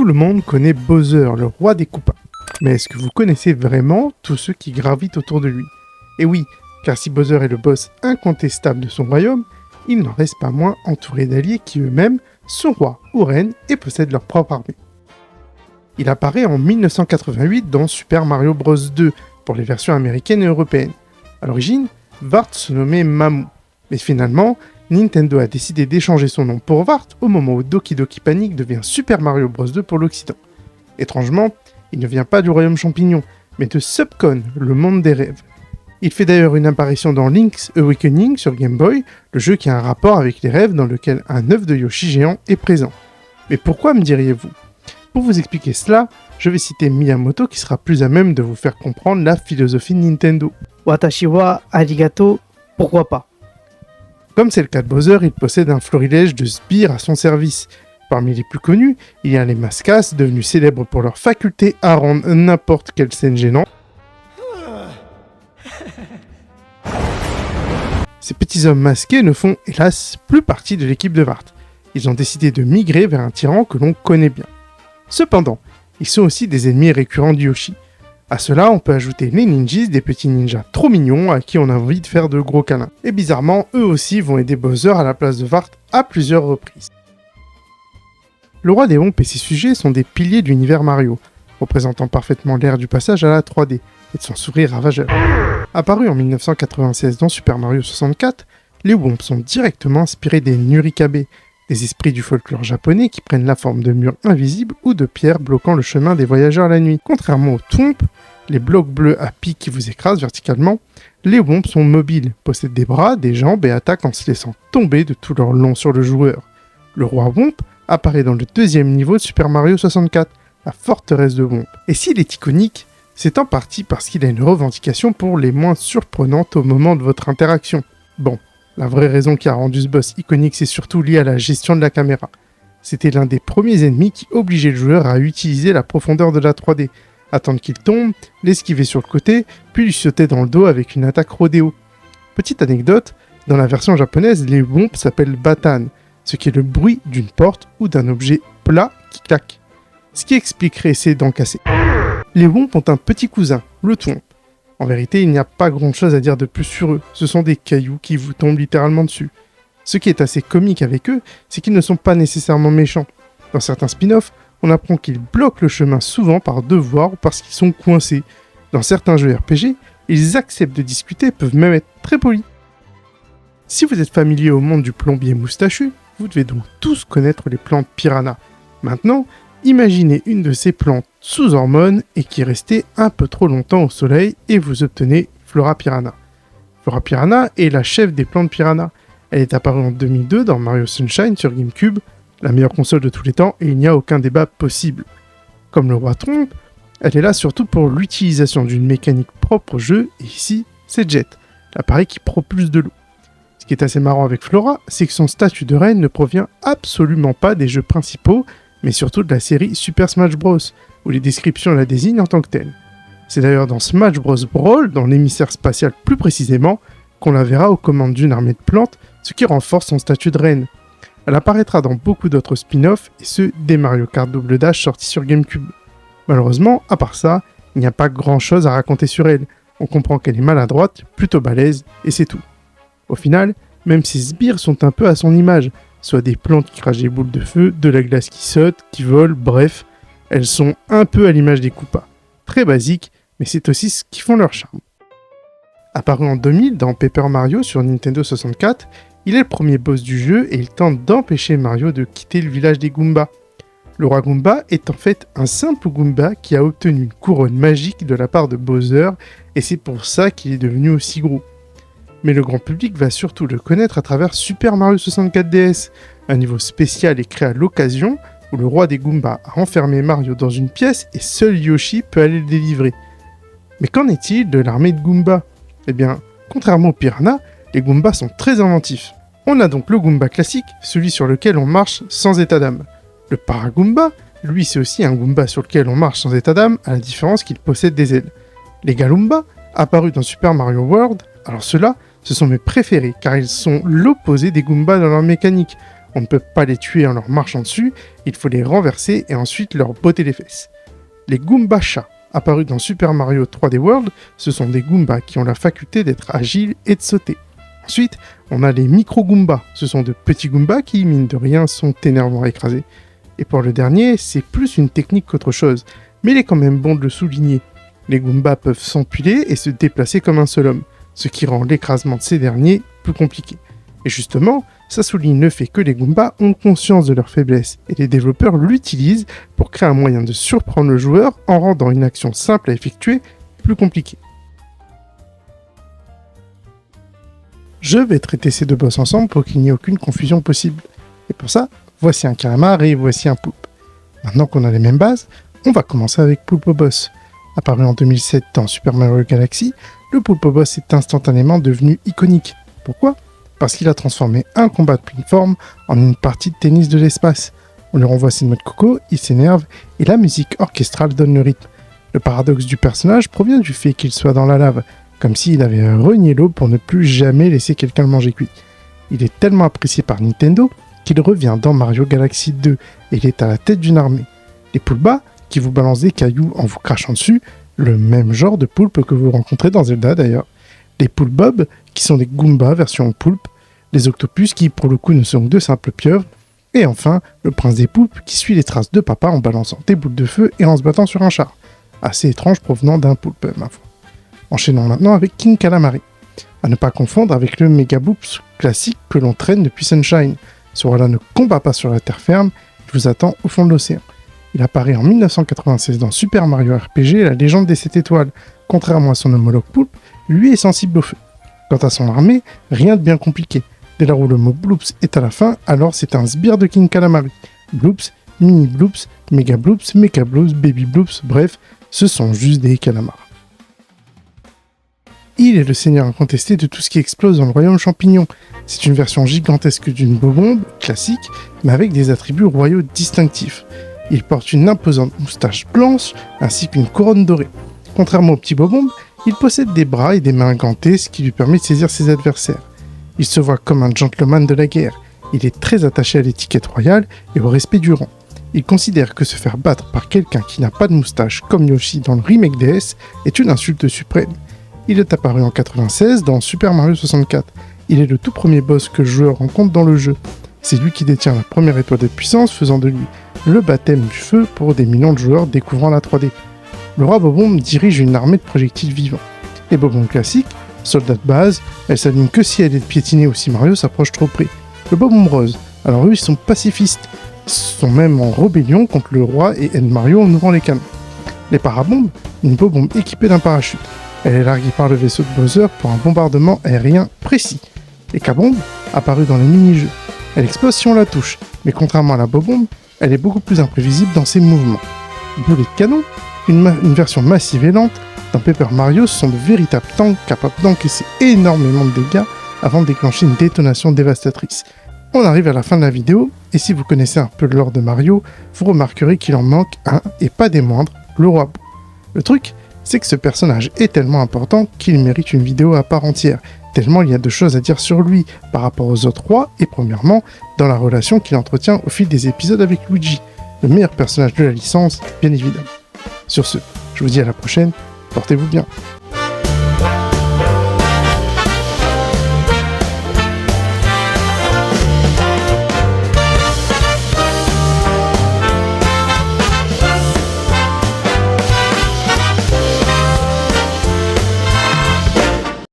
le monde connaît Bowser, le roi des Koopas. Mais est-ce que vous connaissez vraiment tous ceux qui gravitent autour de lui? Et oui, car si Bowser est le boss incontestable de son royaume, il n'en reste pas moins entouré d'alliés qui eux-mêmes sont rois ou reines et possèdent leur propre armée. Il apparaît en 1988 dans Super Mario Bros 2 pour les versions américaines et européennes. À l'origine, Vart se nommait Mamou, mais finalement, Nintendo a décidé d'échanger son nom pour Vart au moment où Doki Doki Panic devient Super Mario Bros 2 pour l'Occident. Étrangement, il ne vient pas du royaume champignon, mais de Subcon, le monde des rêves. Il fait d'ailleurs une apparition dans Link's Awakening sur Game Boy, le jeu qui a un rapport avec les rêves dans lequel un œuf de Yoshi géant est présent. Mais pourquoi me diriez-vous? Pour vous expliquer cela, je vais citer Miyamoto qui sera plus à même de vous faire comprendre la philosophie de Nintendo. Watashi wa arigato, pourquoi pas? Comme c'est le cas de Bowser, il possède un florilège de sbires à son service. Parmi les plus connus, il y a les Mascas, devenus célèbres pour leur faculté à rendre n'importe quelle scène gênante. Ces petits hommes masqués ne font hélas plus partie de l'équipe de Vart. Ils ont décidé de migrer vers un tyran que l'on connaît bien. Cependant, ils sont aussi des ennemis récurrents de Yoshi. À cela, on peut ajouter les Ninjas, des petits ninjas trop mignons à qui on a envie de faire de gros câlins. Et bizarrement, eux aussi vont aider Bowser à la place de Vart à plusieurs reprises. Le roi des Womps et ses sujets sont des piliers de l'univers Mario, représentant parfaitement l'ère du passage à la 3D et de son sourire ravageur. Apparus en 1996 dans Super Mario 64, les Womps sont directement inspirés des Nurikabe, des esprits du folklore japonais qui prennent la forme de murs invisibles ou de pierres bloquant le chemin des voyageurs la nuit. Contrairement aux Thwomps, les blocs bleus à pic qui vous écrasent verticalement, les Womps sont mobiles, possèdent des bras, des jambes et attaquent en se laissant tomber de tout leur long sur le joueur. Le roi Womp apparaît dans le deuxième niveau de Super Mario 64, la forteresse de Womp. Et s'il est iconique, c'est en partie parce qu'il a une revendication pour les moins surprenantes au moment de votre interaction. Bon, la vraie raison qui a rendu ce boss iconique, c'est surtout lié à la gestion de la caméra. C'était l'un des premiers ennemis qui obligeait le joueur à utiliser la profondeur de la 3D, attendre qu'il tombe, l'esquiver sur le côté, puis lui sauter dans le dos avec une attaque rodéo. Petite anecdote, dans la version japonaise, les Womps s'appellent Batan, ce qui est le bruit d'une porte ou d'un objet plat qui claque. Ce qui expliquerait ses dents cassées. Les Womps ont un petit cousin, le Thwomp. En vérité, il n'y a pas grand chose à dire de plus sur eux, ce sont des cailloux qui vous tombent littéralement dessus. Ce qui est assez comique avec eux, c'est qu'ils ne sont pas nécessairement méchants. Dans certains spin-offs, on apprend qu'ils bloquent le chemin souvent par devoir ou parce qu'ils sont coincés. Dans certains jeux RPG, ils acceptent de discuter et peuvent même être très polis. Si vous êtes familier au monde du plombier moustachu, vous devez donc tous connaître les plantes piranha. Maintenant, imaginez une de ces plantes sous hormones et qui restait un peu trop longtemps au soleil et vous obtenez Flora Piranha. Flora Piranha est la chef des plantes piranha. Elle est apparue en 2002 dans Mario Sunshine sur GameCube, la meilleure console de tous les temps et il n'y a aucun débat possible. Comme le roi Thwomp, elle est là surtout pour l'utilisation d'une mécanique propre au jeu et ici, c'est Jet, l'appareil qui propulse de l'eau. Ce qui est assez marrant avec Flora, c'est que son statut de reine ne provient absolument pas des jeux principaux, mais surtout de la série Super Smash Bros, où les descriptions la désignent en tant que telle. C'est d'ailleurs dans Smash Bros Brawl, dans l'émissaire spatial plus précisément, qu'on la verra aux commandes d'une armée de plantes, ce qui renforce son statut de reine. Elle apparaîtra dans beaucoup d'autres spin-offs, et ce, dès Mario Kart Double Dash sorti sur GameCube. Malheureusement, à part ça, il n'y a pas grand chose à raconter sur elle. On comprend qu'elle est maladroite, plutôt balèze, et c'est tout. Au final, même ses sbires sont un peu à son image, soit des plantes qui crachent des boules de feu, de la glace qui saute, qui vole, bref, elles sont un peu à l'image des Koopas. Très basiques, mais c'est aussi ce qui font leur charme. Apparu en 2000 dans Paper Mario sur Nintendo 64, il est le premier boss du jeu et il tente d'empêcher Mario de quitter le village des Goombas. Le roi Goomba est en fait un simple Goomba qui a obtenu une couronne magique de la part de Bowser et c'est pour ça qu'il est devenu aussi gros. Mais le grand public va surtout le connaître à travers Super Mario 64 DS, un niveau spécial et créé à l'occasion où le roi des Goombas a enfermé Mario dans une pièce et seul Yoshi peut aller le délivrer. Mais qu'en est-il de l'armée de Goomba? Eh bien, contrairement aux Piranha, les Goombas sont très inventifs. On a donc le Goomba classique, celui sur lequel on marche sans état d'âme. Le Paragoomba, lui c'est aussi un Goomba sur lequel on marche sans état d'âme, à la différence qu'il possède des ailes. Les Galoombas, apparus dans Super Mario World, alors ceux-là, ce sont mes préférés, car ils sont l'opposé des Goombas dans leur mécanique. On ne peut pas les tuer en leur marchant dessus, il faut les renverser et ensuite leur botter les fesses. Les Goombas chats, apparus dans Super Mario 3D World, ce sont des Goombas qui ont la faculté d'être agiles et de sauter. Ensuite, on a les micro-Goombas, ce sont de petits Goombas qui, mine de rien, sont énervants à écraser. Et pour le dernier, c'est plus une technique qu'autre chose, mais il est quand même bon de le souligner. Les Goombas peuvent s'empiler et se déplacer comme un seul homme, ce qui rend l'écrasement de ces derniers plus compliqué. Et justement, ça souligne le fait que les Goombas ont conscience de leur faiblesse, et les développeurs l'utilisent pour créer un moyen de surprendre le joueur en rendant une action simple à effectuer plus compliquée. Je vais traiter ces deux boss ensemble pour qu'il n'y ait aucune confusion possible. Et pour ça, voici un calamar et voici un poulpe. Maintenant qu'on a les mêmes bases, on va commencer avec Pulpo Boss. Apparu en 2007 dans Super Mario Galaxy, le Pulpo Boss est instantanément devenu iconique. Pourquoi ? Parce qu'il a transformé un combat de pleine forme en une partie de tennis de l'espace. On lui renvoie ses noix de coco, il s'énerve, et la musique orchestrale donne le rythme. Le paradoxe du personnage provient du fait qu'il soit dans la lave, comme s'il avait renié l'eau pour ne plus jamais laisser quelqu'un le manger cuit. Il est tellement apprécié par Nintendo qu'il revient dans Mario Galaxy 2 et il est à la tête d'une armée. Les Poulpas, qui vous balancent des cailloux en vous crachant dessus, le même genre de poulpe que vous rencontrez dans Zelda d'ailleurs. Les Poulbob, qui sont des Goombas version poulpe, les Octopus qui pour le coup ne sont que de simples pieuvres, et enfin le prince des poulpes qui suit les traces de papa en balançant des boules de feu et en se battant sur un char. Assez étrange provenant d'un poulpe, ma foi. Enchaînons maintenant avec King Calamari. À ne pas confondre avec le Mega Bloops classique que l'on traîne depuis Sunshine. Ce roi-là ne combat pas sur la terre ferme, il vous attend au fond de l'océan. Il apparaît en 1996 dans Super Mario RPG La Légende des 7 étoiles. Contrairement à son homologue poulpe, lui est sensible au feu. Quant à son armée, rien de bien compliqué. Dès lors où le mot Bloops est à la fin, alors c'est un sbire de King Calamari. Bloops, Mini Bloops, Mega Bloops, Mecha Bloops, Baby Bloops, bref, ce sont juste des calamars. Il est le seigneur incontesté de tout ce qui explose dans le royaume champignon. C'est une version gigantesque d'une bombe classique, mais avec des attributs royaux distinctifs. Il porte une imposante moustache blanche, ainsi qu'une couronne dorée. Contrairement au petit Bobomb, il possède des bras et des mains gantées, ce qui lui permet de saisir ses adversaires. Il se voit comme un gentleman de la guerre. Il est très attaché à l'étiquette royale et au respect du rang. Il considère que se faire battre par quelqu'un qui n'a pas de moustache, comme Yoshi dans le remake DS, est une insulte suprême. Il est apparu en 96 dans Super Mario 64. Il est le tout premier boss que le joueur rencontre dans le jeu. C'est lui qui détient la première étoile de puissance, faisant de lui le baptême du feu pour des millions de joueurs découvrant la 3D. Le roi Bobomb dirige une armée de projectiles vivants. Les Bobombs classiques, soldats de base, elles s'allument que si elle est piétinée ou si Mario s'approche trop près. Le Bobomb rose, alors eux ils sont pacifistes, ils sont même en rébellion contre le roi et aident Mario en ouvrant les canons. Les Parabombes, une Bobomb équipée d'un parachute. Elle est larguée par le vaisseau de Bowser pour un bombardement aérien précis. Les K-Bombes, apparues dans les mini-jeux. Elle explose si on la touche, mais contrairement à la Bobomb, elle est beaucoup plus imprévisible dans ses mouvements. Boulet de canon, une version massive et lente, dans Paper Mario, ce sont de véritables tanks capables d'encaisser énormément de dégâts avant de déclencher une détonation dévastatrice. On arrive à la fin de la vidéo, et si vous connaissez un peu le lore de Mario, vous remarquerez qu'il en manque un, et pas des moindres, le roi Boo. Le truc, c'est que ce personnage est tellement important qu'il mérite une vidéo à part entière, tellement il y a de choses à dire sur lui par rapport aux autres rois, et premièrement, dans la relation qu'il entretient au fil des épisodes avec Luigi, le meilleur personnage de la licence, bien évidemment. Sur ce, je vous dis à la prochaine, portez-vous bien.